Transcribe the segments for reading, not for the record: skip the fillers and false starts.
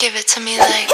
Give it to me like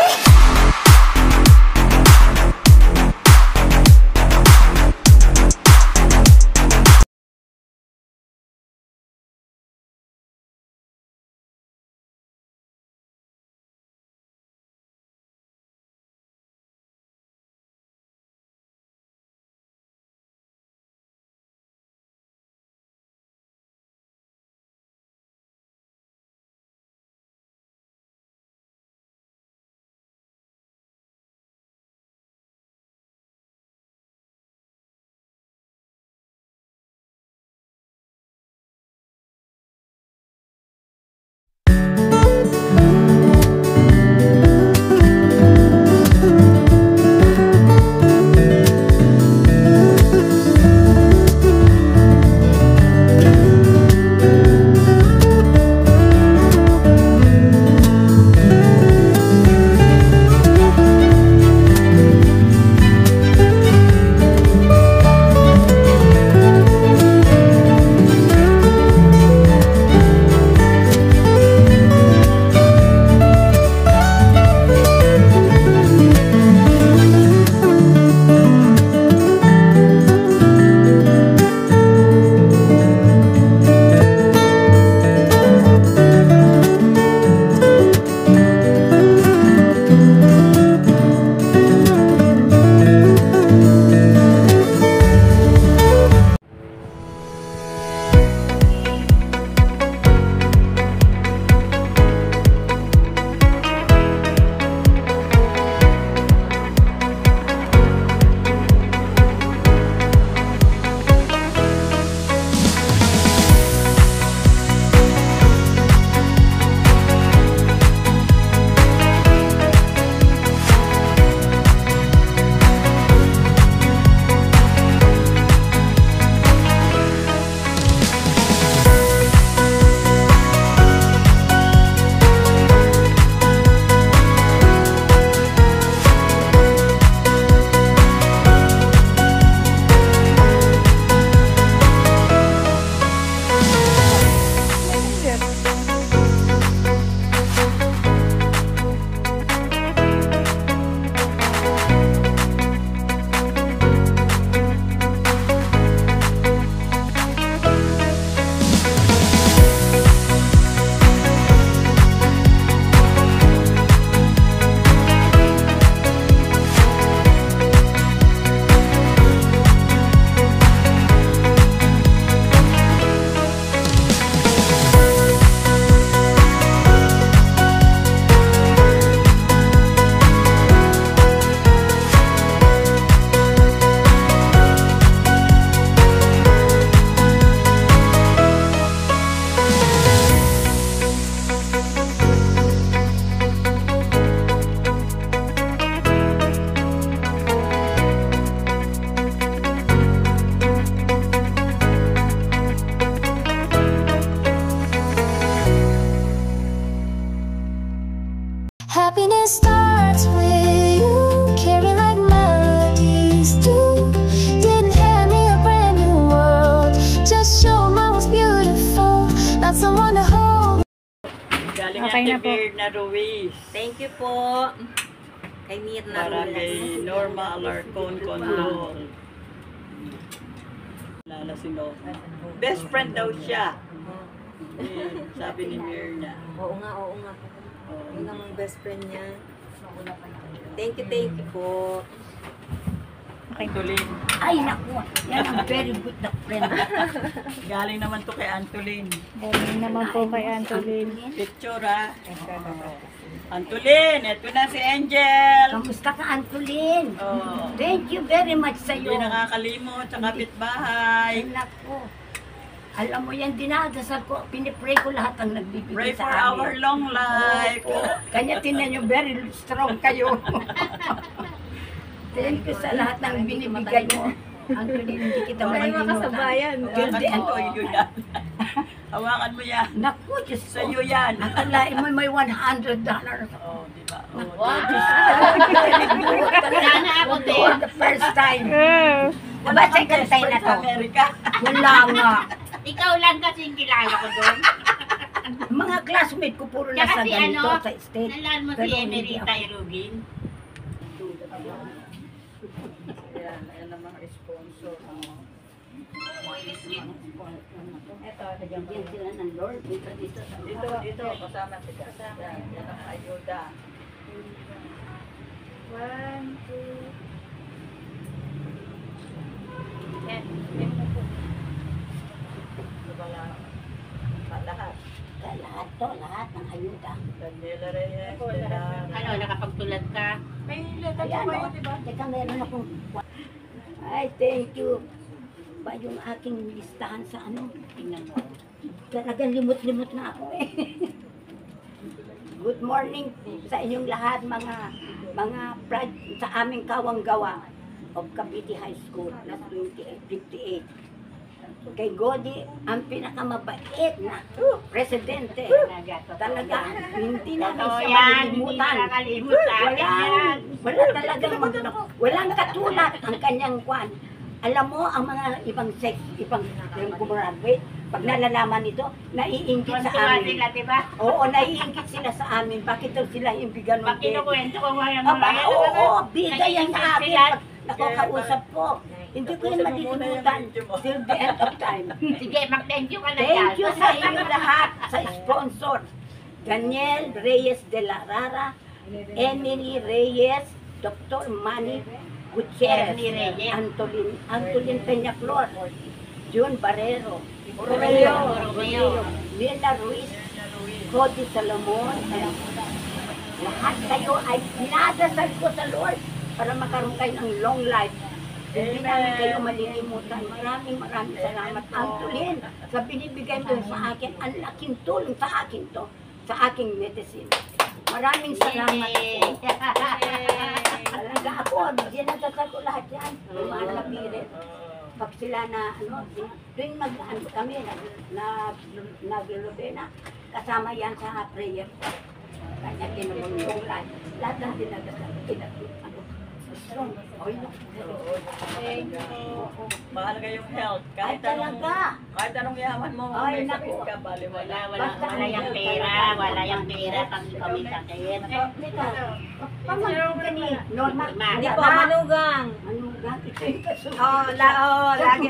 happiness starts with you, carry like melodies do. Didn't hand me a brand new world, just show my was beautiful, not someone to hold. Galing okay yan kay Mirna Ruiz. Thank you po. Kay Mirna Ruiz. Para kay Norma Alarcon Condol. Lala si Norma. Best friend daw siya. Sabi ni Mirna. Oo nga po. Yun ang best friend niya. Thank you po. Antolin. Ay, naku. Yan ang very good na friend. Galing naman to kay Antolin. Galing naman po kay Antolin. Picture ha. Antolin, eto na si Angel. Kamusta ka, Antolin? Oh. Thank you very much sa'yo. Hindi nakakalimot sa kapitbahay. Ay, naku. Alam mo yan, dinadasal ko, pinipray ko lahat ang nagbibigay Pray sa for amin. our long life. Kanya tinan nyo, very strong kayo. Thank you sa lahat ng binibigay mo. Antolin, hindi kita malilimutan. Hawakan mo yan. Hawakan mo yan. Naku, Diyos ko. Sa'yo yan. Akalain mo may $100. Oh, di ba? Oh, Sana ako din. For the first time. Diba second time na to? America. Wala nga. Ikaw lang kasi kilala ko doon. Mga classmate ko puro Tsaka nasa si ganito ano, sa state. nalaan mo si Pero hindi Emerita ako. Irugin. Yan, ayan ang mga sponsor. Ito, nagigyan sila ng Lord. Dito sa Dito, kasama si Kat. Yan ang ayuda. 1, 2, Wala lahat. Lahat to, lahat ng ayuda. Daniela Reyes, Dela. Ano, nakapagtulad ka? Ayan o, teka meron akong... Ay, thank you. Ba yung aking listahan sa ano? Tingnan mo. Talagang limot-limot na ako eh. Good morning sa inyong lahat, mga sa aming kawanggawa of Cavite High School na 58. Kay Godi, ang pinakamabait na presidente. Talaga, hindi namin Totoo siya yan, hindi malilimutan. nakakalimut sa akin yan. Wala talagang walang katulad ang kanyang kwan. Alam mo, ang mga ibang sex, ibang graduate, pag nalalaman nito, naiingit sa Kontuwa amin. sila, diba? Oo, naiingit sila sa amin. Bakit daw sila yung bigyan ng Pag kinukwento ko nga yung Aba, mga yan, oo, bida yan sa akin. sila. Pag nakakausap ko. Hindi ko yan malilimutan till the end of time. Sige, mag-thank you ka na Thank you sa inyo lahat, sa sponsor. Daniel Reyes de la Rara, Emily Reyes, Dr. Manny Gutierrez, Ernie Reyes. Antolin Peñaflor, June Barrero, Romeo. Nina Ruiz, Cody Salomon, lahat kayo ay dinadasal ko sa Lord para magkaroon kayo ng long life. Hindi namin kayo malilimutan. Maraming salamat. Antolin, sa binibigay mo sa akin, ang laking tulong sa akin to, sa aking medicine. Maraming salamat po. Talaga ako, dinadasal ko lahat yan. Yung mga napirit. Pag sila na, tuwing mag-ano kami, naglulubena, kasama yan sa prayer. Kanya kinumulong lahat. Lahat ng dinadasal. Strong. Mahalaga yung health. Ay, talaga. Kahit anong yaman mo, Ay, may sakit naku. ka, baliwala. Wala yung pera, wala yung pera pag kami sakit. Pamangkin ka ni Norma. Hindi po, manugang. Manugang, ito yung kasunod. Lagi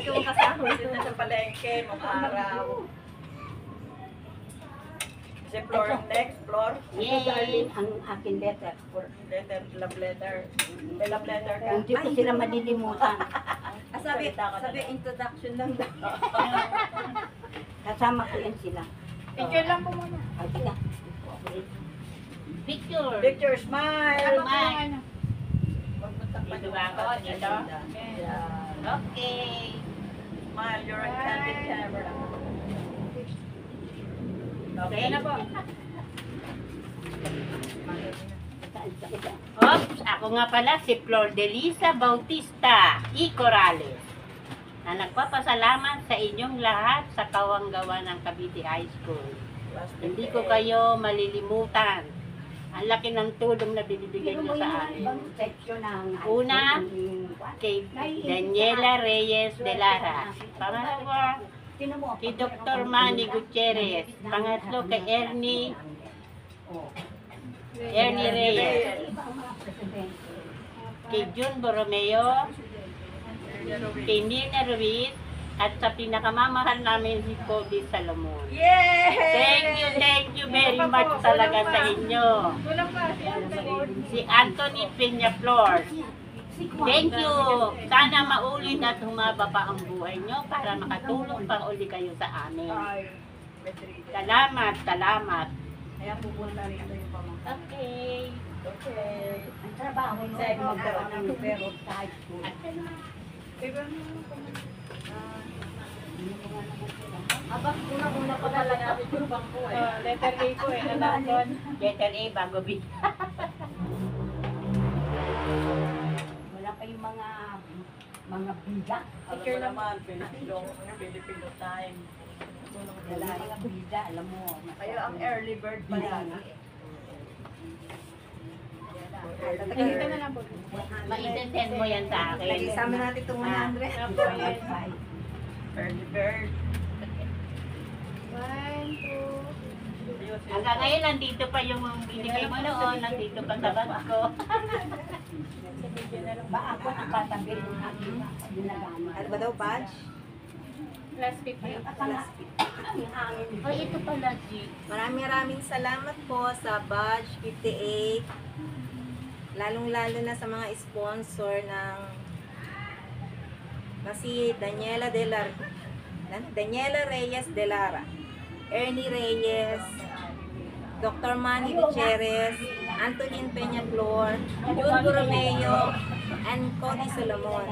kong kasama. Dito na sa palengke, mga araw. Si Flor, next, Flor. Ito, darling, ang aking letter. Letter, love letter. May love letter ka. Hindi ko sila malilimutan. Sabi, introduction lang daw. Kasama ko yan sila. picture lang po muna. Ay, sige. Picture. Picture, smile. Ano po yung ano? Dito ba ako? Dito? Yeah. Okay. Smile, you're a candid camera. Okay na po. Oops, ako nga pala si Flor Delisa Bautista E. Corrales na nagpapasalamat sa inyong lahat sa kawanggawa ng Cavite High School. Hindi ko kayo malilimutan. Ang laki ng tulong na binibigay niyo sa amin. Una, kay Daniela Reyes de Lara. Pangalawa, kay Dr. Manny Gutierrez. Pangatlo, kay Ernie Reyes. Kay June Borromeo. Kay Nina Ruiz. At sa pinakamamahal namin si Cody Salomon. Yay! Thank you very much talaga sa inyo. Kulang pa, si Anthony. Si Anthony Peñaflor. Thank you. Sana maulit at humaba pa ang buhay nyo para makatulong pa uli kayo sa amin. Salamat. Kaya pupunta rin yung pamangkin. Okay. Okay. Ang trabaho mo ay magkaroon ng pero sa high school. Abang una-una pa lang namin yung bangko eh. Letter A po eh, nandun. Letter A bago B. Wala pa yung mga bida. Alam mo naman, Filipino time. Wala mga bida, alam mo. Kayo ang early bird pa yan. Nakita na lang po. Ma-intend mo yan sa akin. Nag-examine natin itong 100. Early bird. 1, Hanggang ngayon, nandito pa yung binigay mo noon, nandito pa sa bag ko. Ba ako nakatabi ng aking ginagamit. Ano ba daw, badge? Last 50. Ang hangin. Ay, ito pala, G. Maraming salamat po sa Badge 58. Lalong-lalo na sa mga sponsor ng si Daniela Reyes de Lara, Ernie Reyes, Dr. Manny Gutierrez, Antonin Peña Flor, Jun Borromeo, and Cody Solomon.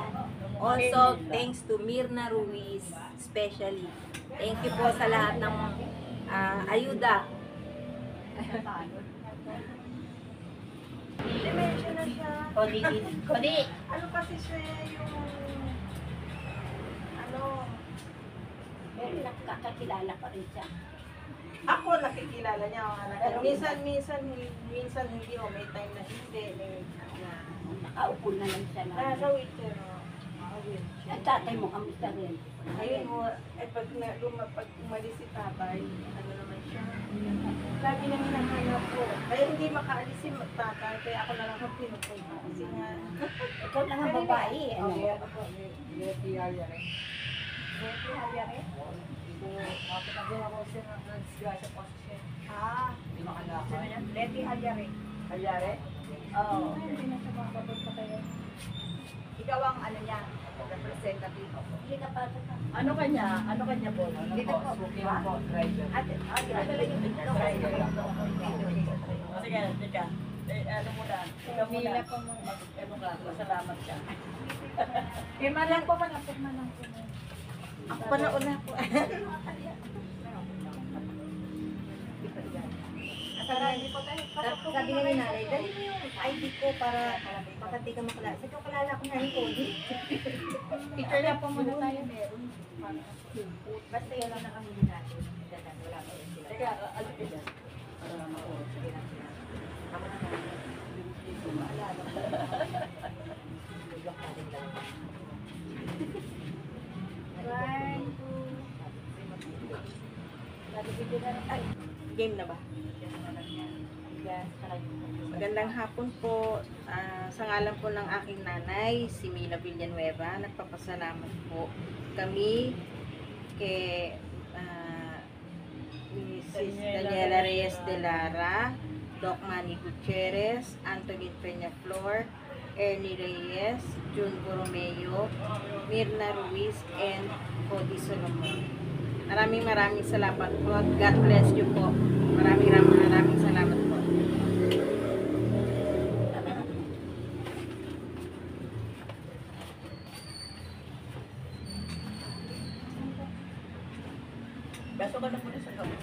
Also, thanks to Mirna Ruiz, especially. Thank you po sa lahat ng ayuda. Dimension na siya. Kodi. Ano kasi siya yung Pero nakakakilala pa rin siya. ako nakikilala niya ang anak. Pero minsan hindi o may time na hindi. Nakaupo na lang siya na. Nasa wheelchair o. At tatay mo kamusta rin. Ayun mo, pag umalis si tatay, ano naman siya. Lagi nang hinahanap ko. Kaya hindi makaalis si tatay, kaya ako na lang ang pinupunta. Kasi nga, Ikaw lang ang babae. Ano? Betty Halyare. Betty Halyare? Kapag ako siya ng disgrasya po siya. Hindi makalakad. Betty Halyare. Halyare? Oo. Ikaw ang ano niya, representative. Hindi ka pa sa Ano kanya po? Dito po. Booking po, driver. Ate, adala yung ito. Sige, teka. Ano muna? Ikaw muna. Ano ka? Masalamat ka. Pirma lang po, pirma lang po. Ako pa nauna po. Sabi nga ni nanay, dali mo yung ID ko para baka di ka makalala. Sa ito kalala ko na rin ko. Picture lang po muna tayo. Basta yun lang kami natin. Wala pa yun sila. Teka, ano ka dyan? Para makuha. Sige na. Game na ba? Magandang hapon po. Sa ngalan po ng aking nanay, si Mila Villanueva, nagpapasalamat po kami kay Mrs. Daniela Reyes de Lara, Doc Manny Gutierrez, Antonin Peña Flor, Ernie Reyes, Jun Borromeo, Mirna Ruiz, and Cody Solomon. Maraming salamat po. God bless you po. Maraming salamat po. Baso ka na muna sa kamay.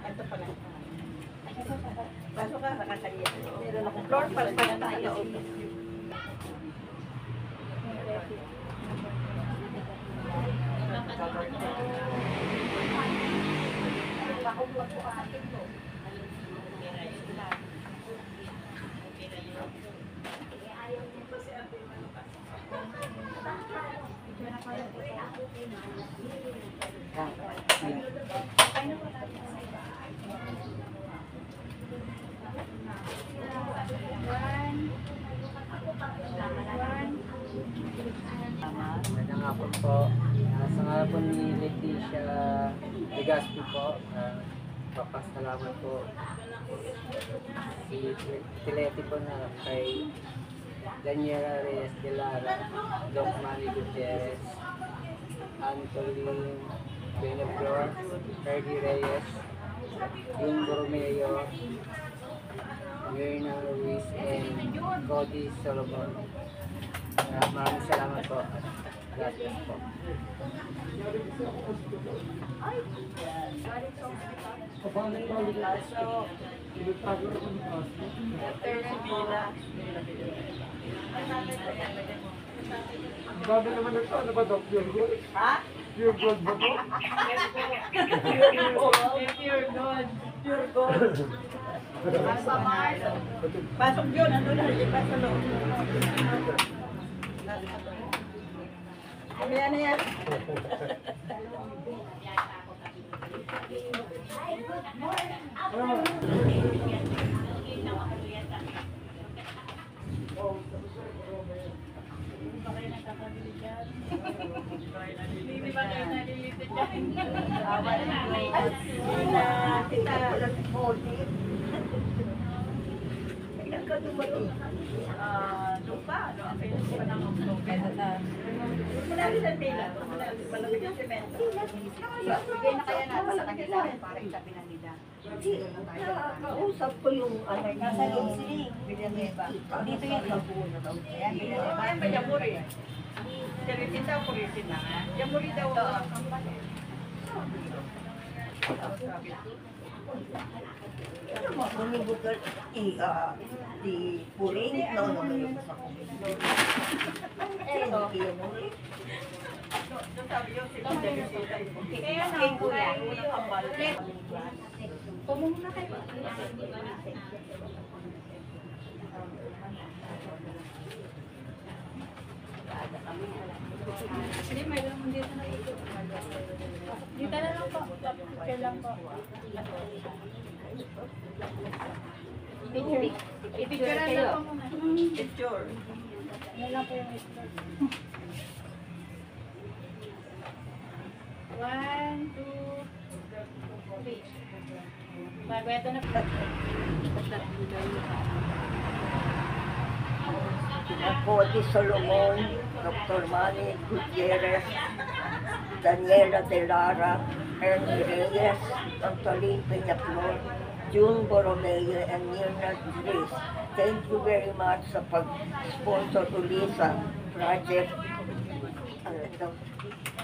Ito pala. Baso ka, nakakaliya. Meron akong floor para tayo. Magandang hapon po. Sa ngalan po ni Leticia Legaspi po, papasalamat po si Tileti po na kay Daniela Reyes de Lara, Doc Manny Gutierrez, Antonin Peña Flor, Ernie Reyes, Jun Borromeo, Mirna Ruiz, and Cody Solomon. Maraming salamat po. God bless po. Bago naman ito, ano ba ito? Pure gold? Ha? Pure gold ba ito? Pure gold. Pure gold. Pasok yun, ano na, ipasa loob. Mamaya na yan. Hindi ba kayo nalilito dyan? Kita, nag-body. Lupa, ano? Ang pinis pa ng October. Madali sa pila. Malamig ang semento. Bigay na kaya natin sa kanila para isabi na nila. Kausap ko yung ano Nasa loob sila eh. Villanueva. Dito yan. Ayan, Villanueva. Ayan ba, Yamuri? Serisin daw, purisin na nga. Yamuri daw ang kampanya. Bumibukal di puling no yung sa Sabi yun, sila Teresita. Kaya na, kuya. Unang kambal. Pumuna kayo. Hindi, may lang dito na ito. Dito na lang po. Picture lang po. Picture. I-picture na lang po muna. Picture. Ano lang po yung picture. 1, 2, 3. Bago ito na po. Cody Solomon, Dr. Manny Gutierrez, Daniela De Lara, Ernie Reyes, Antolin Peñaflor, June Borromeo, and Mirna Grace. Thank you very much sa pag-sponsor ulit sa project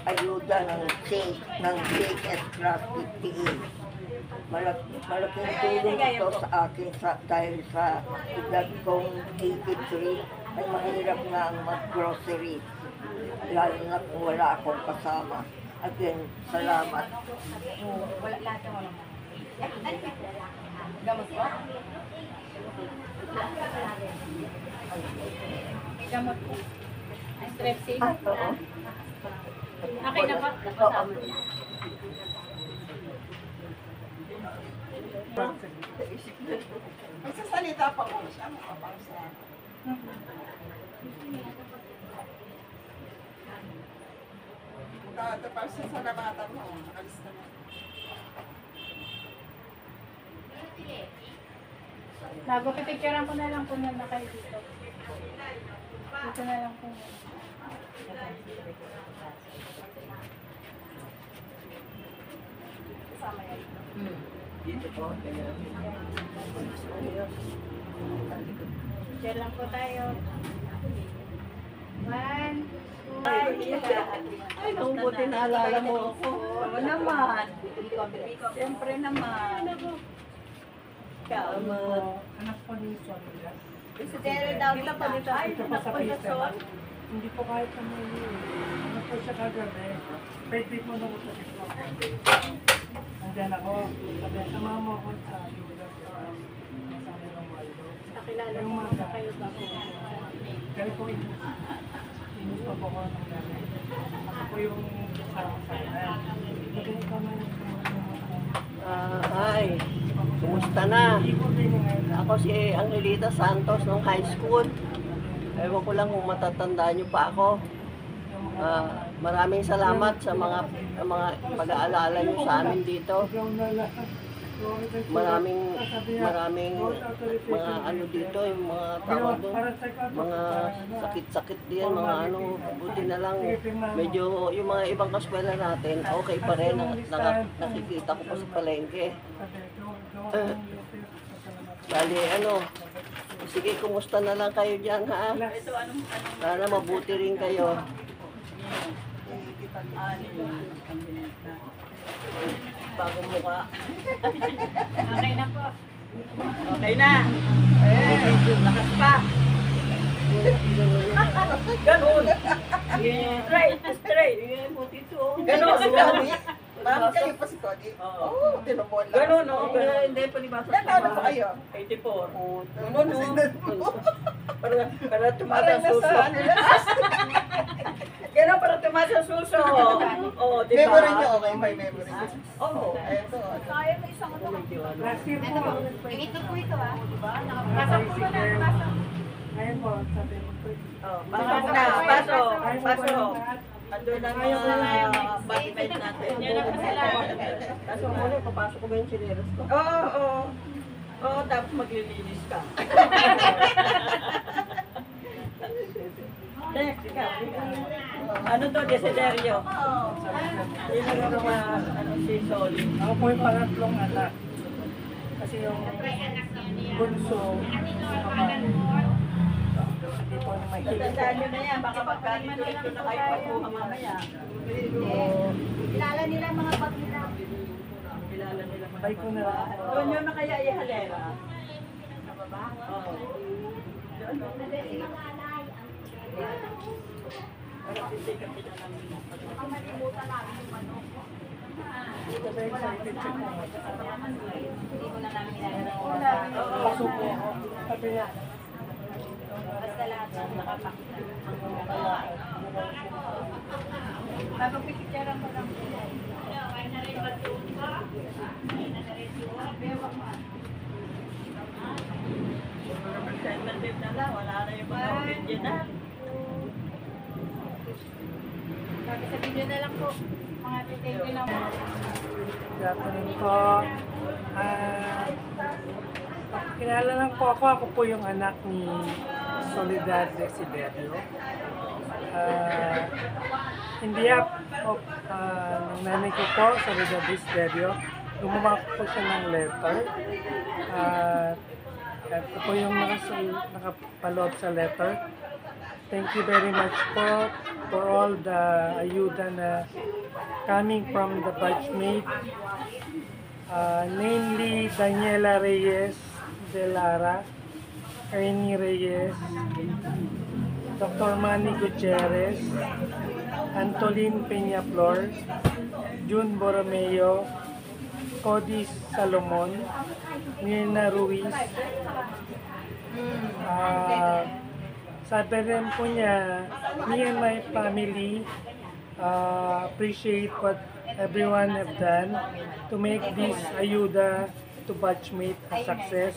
ayuda ng Jake Class 58. Malaking tulong ito sa akin dahil sa edad kong 83 ay mahirap nga ang mag-grocery. Lalo na kung wala akong kasama. Again, salamat. Wala lahat yung ano. Gamot po? Gamot po. Strepsil. Oo. Okay na po. Magsasalita pa ko siya. Makapangsa. Tapos sa salamatan mo, alis na mo. Bago pipicturean ko na lang po na kayo dito. Dito na lang po. Dito po. Picture lang po tayo. 1, 2, Ay, nung buti naalala mo ako. Oo naman. Siyempre naman. Kaamot. Anak po ni Sonia. Si Jerry daw ito pa dito. Ay, anak po sa son. Hindi po kahit kami yun. Ano po siya kagabi. Pwede po nung usasin ko. Nandiyan ako. Sabi, sama mo ako sa ayuda sa San Romualdo. nakilala mo na kayo ba po? Kaya po inus pa po ako ng gabi. Ako po yung kasama sa kanya. Magaling ka man Hi, kumusta na? Ako si Angelita Santos nung high school. Ewan ko lang kung matatandaan niyo pa ako. Maraming salamat sa mga pag-aalala niyo sa amin dito. Maraming mga ano dito, yung mga tawag doon, mga sakit-sakit din, mga ano, buti na lang, medyo yung mga ibang kaskwela natin, okay pa rin, nakikita ko pa sa palengke. Bali, ano, sige, kumusta na lang kayo dyan, ha? Sana mabuti rin kayo. Bagong mukha. Okay na po. Okay na. Lakas pa. Ganun. Straight. Ganun. Parang kayo pa si Cody? Oo, tinumon lang. Ganun, no? Hindi pa libasa. Ano pa kayo? 84. Ganun, no? Para tumataas Parang nasa suso. ano lang. Gano'n para tumaas sa suso. Oo, di ba? Memory niyo, okay, may memory. Oo. Ito. Last year po. Ito po ito ah. Pasok po na. Ngayon po, sabi mo po. Pasok na, pasok. Pasok. Andun na mga batiment natin. Kaso muna, papasok ko ba yung chineros ko? Oo. Oo, tapos maglilinis ka. Next, ikaw. Ano to, desiderio? Yun ang mga si Soli. Ako po yung pangatlong anak. Kasi yung bunso, hindi po na may Tandaan nyo na yan, baka magkalito na kayo pagkuha mamaya. Kilala nila mga pag-nila. Kilala nila mga Bay ko na lang. Doon yun na kaya ihalera. Oo. Pasok po ako. Sabi niya, Papapicturean ko lang. Representative na lang, wala na yung mga original. Sabi sa video na lang po. Mga thank you lang po. good afternoon po. Kilala lang po ako. Ako po yung anak ni Soledad Desiderio. In behalf of ng nanay ko po, Soledad Desiderio, gumawa po siya ng letter. Ito po yung nakapaloob sa letter. Thank you very much po for all the ayuda na coming from the batchmate, namely Daniela Reyes de Lara, Ernie Reyes, Dr. Manny Gutierrez, Antolin Peñaflor, June Borromeo, Cody Salomon, Mirna Ruiz. Sabi rin po niya, me and my family appreciate what everyone have done to make this ayuda to batchmate a success.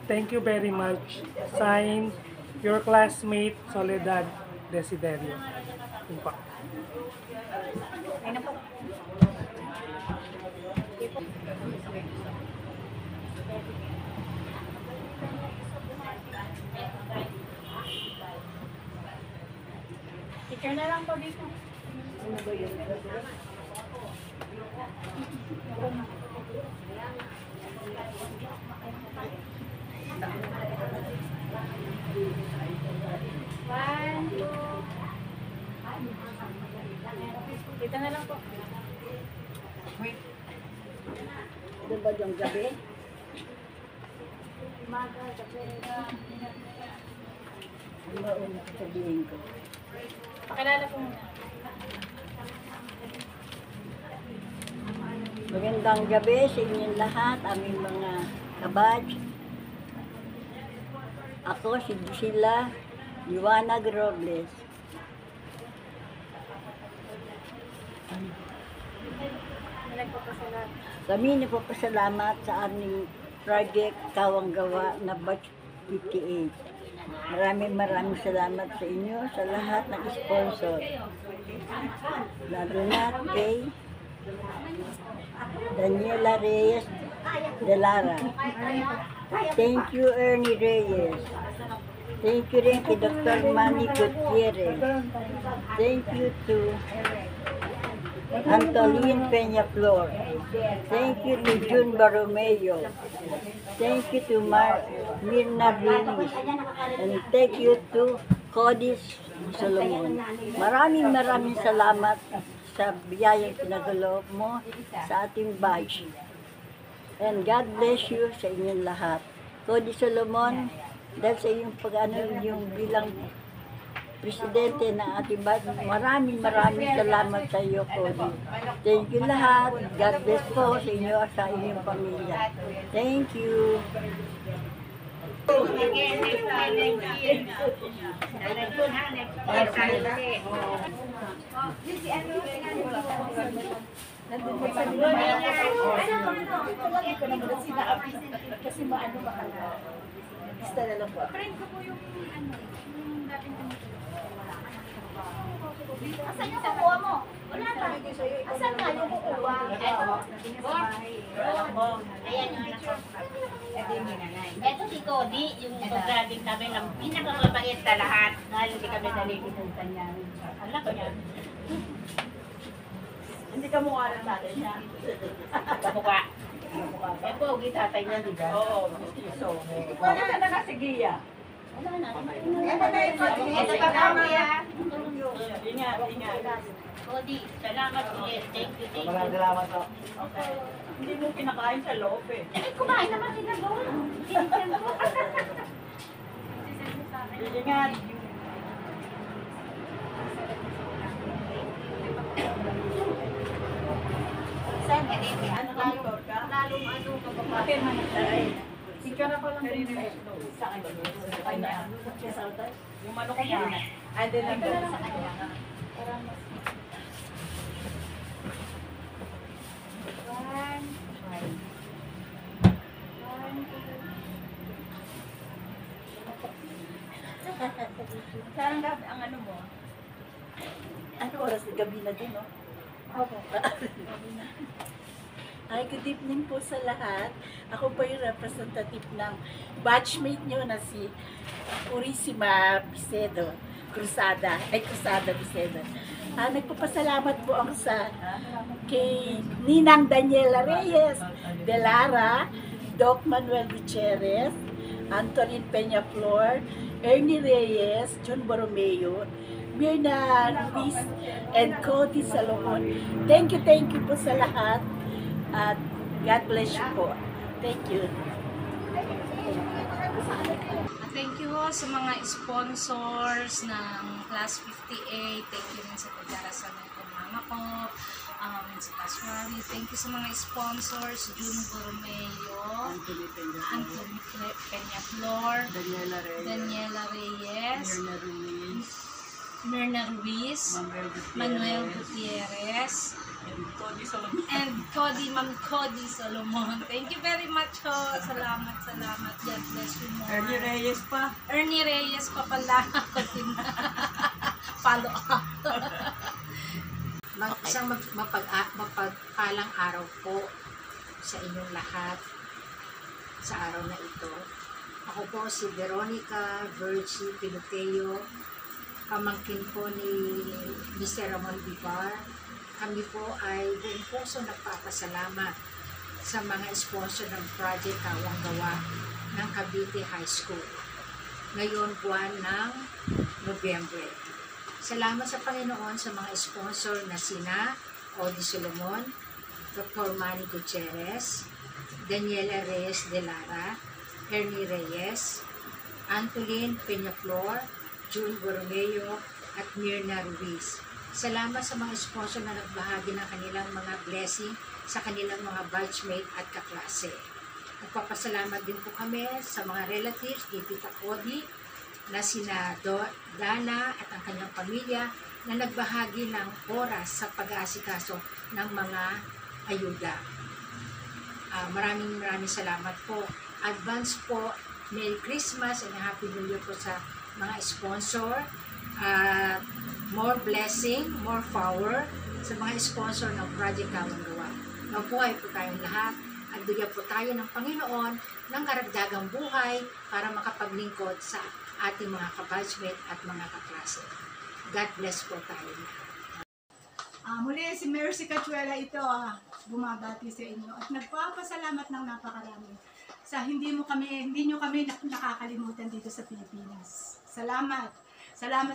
Thank you very much. Signed, your classmate, Soledad Desiderio. Yun po. Picture na lang po dito. One, two. Dito na lang po. Ano ba yung gabi? Ano ba ang sabihin ko? Pakilala po muna. Magandang gabi sa inyong lahat, aming mga kabadge. Ako si Gisela Liwanag Robles. Kami nagpapasalamat sa aming project Kawang Gawa na Batch 58. Maraming salamat sa inyo, sa lahat ng sponsor. Lalo na kay Daniela Reyes de Lara. Thank you, Ernie Reyes. Thank you rin kay Dr. Manny Gutierrez. Thank you to Antolin Peñaflor. Thank you to June Borromeo. Thank you to Mirna Ruiz. And thank you to Cody Salomon. Maraming salamat sa biyayang pinagkaloob mo sa ating batch. And God bless you sa inyong lahat. Cody Salomon, dahil sa iyong yung bilang presidente ng ating batch, maraming salamat sa iyo, Cody. Thank you lahat. God bless po sa inyo at sa inyong pamilya. Thank you. Sige, next year. Nalagyan ha, next year. Tayo ulit. Nandun po sa nila. Lagi ko naman na sinabi. Kasi maano ba ka na. Basta na lang po. Friend ko po yung yung dating tumutulong. Asan yung kukuha mo? Wala pa. Asan nga yung kukuha? Ayan yung anak ko. Ito si Cody, yung pag-graduate namin ng pinakamabait sa lahat. Dahil hindi kami nalikituntan niya. Alam ko yan. Hindi ka mukha ng tatay niya. Kamukha. Eh po, gitatay niya, di ba? Oo. So, wala ka na kasi Gia. Ito pa kami ah. Ingat, ingat. Cody, salamat ulit. Thank you, thank you. Salamat po. Okay. Hindi mo kinakain sa loob eh. Eh, kumain naman sila doon. Tinigyan ko. Ingat. Saan? Ano ka? Lalong ano ka ba? Bakit man Picture na ko lang din sa kanya. Sa kanya. Yung manok niya. Ande lang doon sa kanya. Saan ang ano mo? Ano oras na gabi na din, no? Opo. Ay, good evening po sa lahat. Ako po yung representative ng batchmate nyo na si Purisima Bisedo. Cruzada Bisedo. Nagpapasalamat po ako sa kay Ninang Daniela Reyes, Delara, Doc Manuel Gutierrez, Antonin Peña Flor, Ernie Reyes, John Borromeo, Mirna Ruiz, and Cody Salomon. Thank you po sa lahat. At God bless you po. Thank you. Thank you ho sa mga sponsors ng Class 58. Thank you rin sa pagdarasal ng mama ko. Sa Paswari. Thank you sa mga sponsors. June Borromeo, Anthony Peña Flor, Daniela Reyes, Mirna Ruiz, Manuel Gutierrez, and Ma'am Cody Solomon. Thank you very much ho. Salamat. God bless you more. Ernie Reyes pa. Ernie Reyes pa pala. Follow up. Isang mapagpalang araw po sa inyong lahat sa araw na ito. Ako po si Veronica Virgie Piloteo, pamangkin po ni Mr. Ramon Vivar. Kami po ay buong puso nagpapasalamat sa mga sponsor ng Project Kawang Gawa ng Cavite High School ngayon buwan ng Nobyembre. Salamat sa Panginoon sa mga sponsor na sina Cody Solomon, Dr. Manny Gutierrez, Daniela Reyes de Lara, Ernie Reyes, Antolin Peñaflor, June Borromeo, at Mirna Ruiz. Salamat sa mga sponsor na nagbahagi ng kanilang mga blessing sa kanilang mga batchmate at kaklase. Nagpapasalamat din po kami sa mga relatives ni Tita Cody na sina Dana at ang kanyang pamilya na nagbahagi ng oras sa pag-aasikaso ng mga ayuda. Maraming salamat po. Advance po, Merry Christmas and Happy New Year po sa mga sponsor. More blessing, more power sa mga sponsor ng Project Kawang Gawa. Mabuhay po tayong lahat at bigyan po tayo ng Panginoon ng karagdagang buhay para makapaglingkod sa ating mga kabatchmate at mga kaklase. God bless po tayo. Muli si Mercy Cachuela ito bumabati sa inyo at nagpapasalamat ng napakarami sa hindi nyo kami nakakalimutan dito sa Pilipinas. Salamat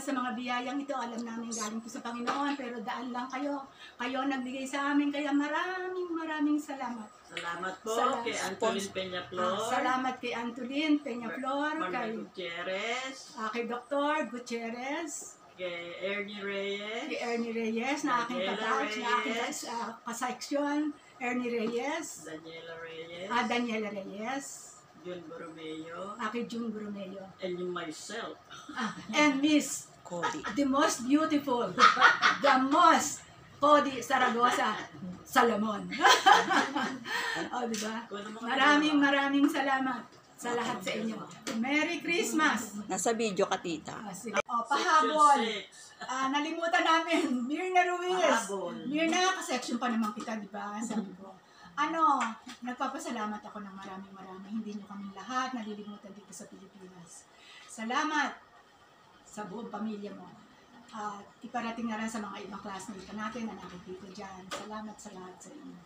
sa mga biyayang ito. Alam namin galing po sa Panginoon pero daan lang kayo. Kayo nagbigay sa amin kaya maraming salamat. Salamat po kay Antolin Peñaflor. Salamat kay Antolin Peñaflor, kay Gutierrez, kay Dr. Gutierrez, kay Ernie Reyes, na aking kabatch, na aking kaseksyon, Ernie Reyes, Daniela Reyes, Daniela Reyes, Jun Borromeo. Aki June Brunello. And myself. And Miss the most beautiful, the most Cody Saragosa Salomon. O, diba? Maraming salamat sa lahat sa inyo. Merry Christmas! Nasa video ka, tita. Sige. O, pahabol. Nalimutan namin. Mirna Ruiz. Mirna, kasection pa naman kita, di ba? Sabi ko. Nagpapasalamat ako ng maraming. Hindi nyo kami lahat nalilimutan dito sa Pilipinas. Salamat sa buong pamilya mo. At iparating na rin sa mga ibang classmates natin na nakikita dyan. Salamat sa lahat sa inyo.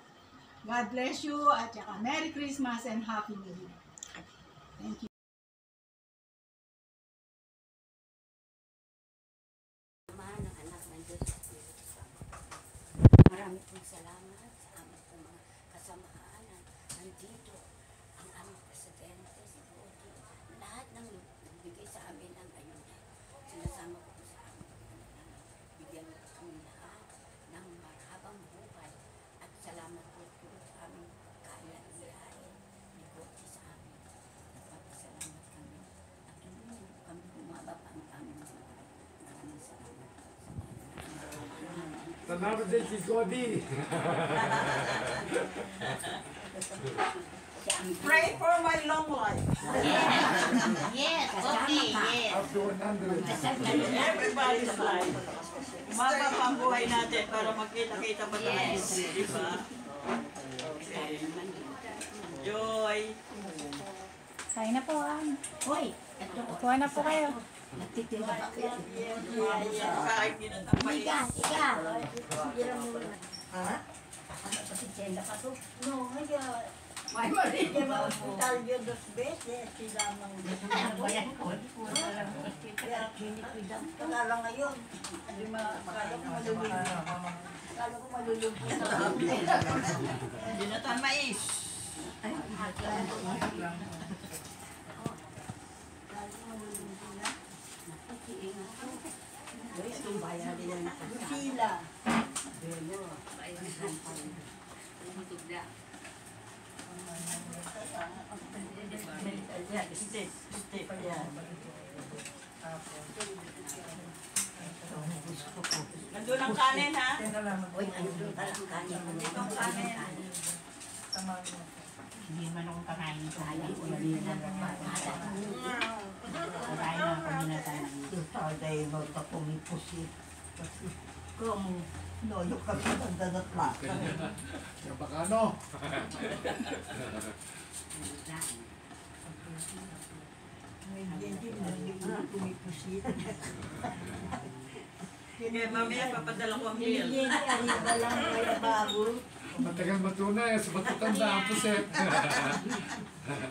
God bless you at saka Merry Christmas and Happy New Year. Thank you. Ng anak ng Diyos. Marami pong salamat sa aming pong mga kasamaan na nandito. Ang aming presidente, si Bodi, lahat ng nagbigay sa amin ng ayuda. Sinasama ko po sa amin. Bigyan mo kami lahat ng mahabang buhay. At salamat po sa aming kaya-iyain ni Bodi sa amin. Nagpapasalamat kami. At hindi kami bumaba pa ang aming buhay. Maraming salamat. Salamat din si Cody. Pray for my long life. Yes, okay, yes. Up to 100. Everybody's life. Umaba pa ang buhay natin para magkita-kita pa tayo. Diba? Okay. Joy. Kain na po Hoy, Kuha na po kayo. nagtitinda ba kayo? Kahit ginatang mais. Ika. Hira mo na. Ha? Nagtitinda pa to? No, kaya... May marinig ba? Talyo dos beses. Sila mang... Ano ba yan ko? Kaya kinikwidam. Kaya lang ngayon. Hindi makakala ko malulungkot. Kala ko malulungkot sa ginatang mais. Sila. Step yan. Nandun ang kanin, ha? Uy, nandun pala ang kanin. Nandun ang kanin. Hindi man akong kakain sa alam ko na rin na kakain na ako minatan ng Saturday mo sa pumipusit. Kasi kung noyo ka sa dandanat lasa. Yung bakano. Hindi mo pumipusit. Kaya mamaya papadala ko ang bill. Hindi, arriba lang kaya bago. Matagal matunay sa matatanda ang puset.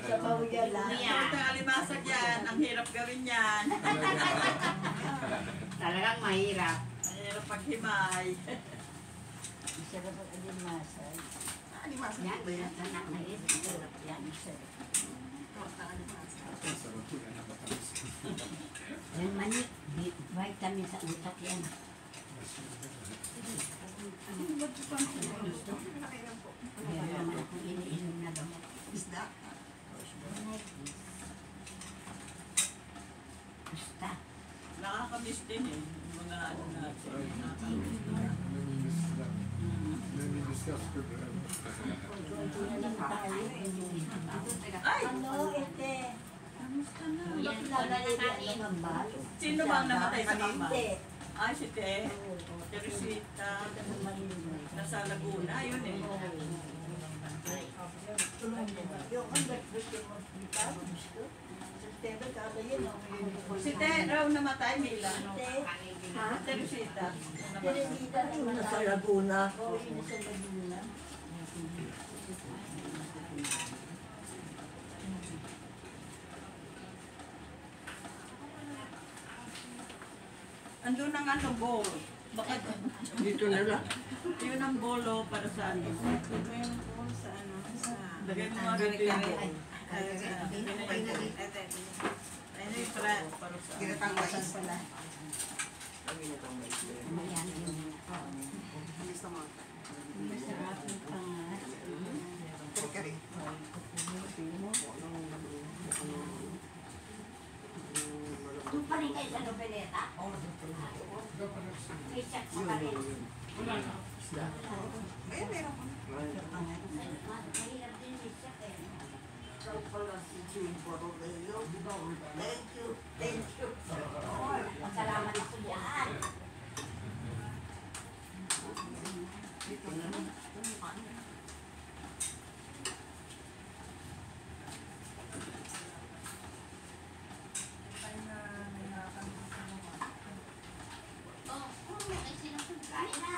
Sa mawya lang. Ito ang alimasag yan. Ang hirap gawin yan. talagang mahirap. Ang hirap paghimay. Masarap ang alimasag. Alimasag Yan, ba yan? anak na yun. Masarap yan. Masarap. Yan manik. Vitamin sa utak yan. Meron naman akong iniinom na gamot. Isda. Basta. Nakakamiss din eh. Mga ano natin. Nami-discuss ko ba? Ay! Ano, ete? Yan, wala na kanin. Sino bang namatay sa kama? Hindi. Ay, si Te. Teresita. Nasa Laguna. Yun eh. Yung conduct mo hospital, gusto. September, kada yun. Si Te raw namatay, Mila. Ha? Teresita. Teresita na nasa Laguna. Oo, nasa Laguna. Andun ang ano, bowl. Bakit? Dito na lang. Yun ang bolo para sa ano. Ito yung bowl sa ano. Lagay mo nga dito yung bowl. Ano yung prat para sa Ginatang mais. Ayan, yun. Masarap yung pangas. Kari-kari. rin kayo sa Nobeleta? May shot pa pa rin. Meron ko. Mahirap din may shot eh. Thank you. Thank you. Pasalamat ako dyan. Kain na.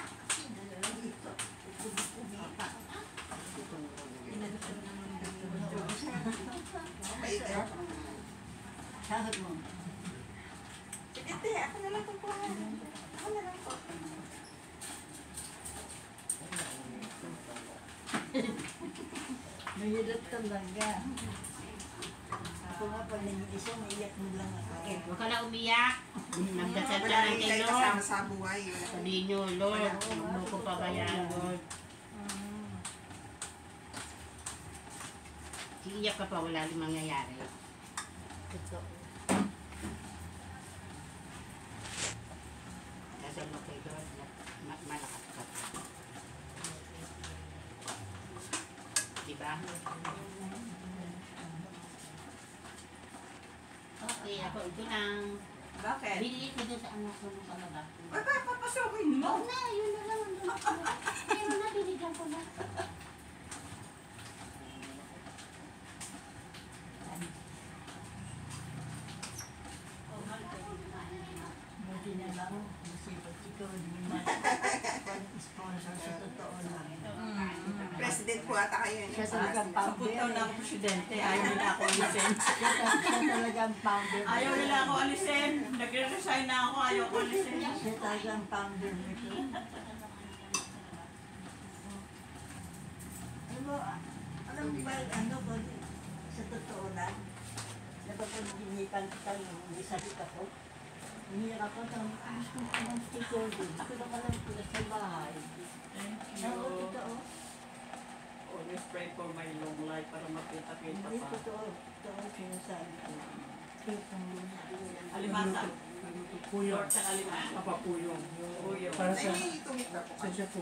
Sahod mo. Sige, te, ako na lang po. Ako na lang po. Mahirap talaga. Ako nga pag nag-iisa, naiyak mo lang ako. Huwag ka na umiyak. Nagdasal ka Wala lang rin kay kayo Lord. kasama sa buhay. Sabihin nyo, Lord, huwag mo ko pabayaan, Lord. Iiyak ka pa, wala rin mangyayari. Dasal mo kay Lord, malakas ka pa. Diba? Okay, ako ito lang. Bakit? Bililit mo dun sa anak ko nung kalaba. Ay, papasokin mo. Oo na, yun na lang. Pero na, binigyan ko na. Buti na lang, masipag ikaw, hindi man sponsor sa totoo lang. President po ata kayo. Siya talagang founder. Punta na ako presidente, ayaw nila ako alisin. Siya talagang founder. Ayaw nila ako alisin. Nagre-resign na ako, ayaw ko alisin. Siya talagang founder nito. Alam mo ba, ano ko, sa totoo lang, napapaginipan kita yung isakit ako. Umiyak ako, gusto ko ng sticker din. Gusto ko lang pula sa bahay. Oo, totoo. Always pray for my long life para makita-kita Hindi, pa. totoo. Totoo sinasabi ko. Alimasa. Puyong. Lord sa alimasa. Papapuyong. Puyong. Para sa Ay, tumit na po. siya po.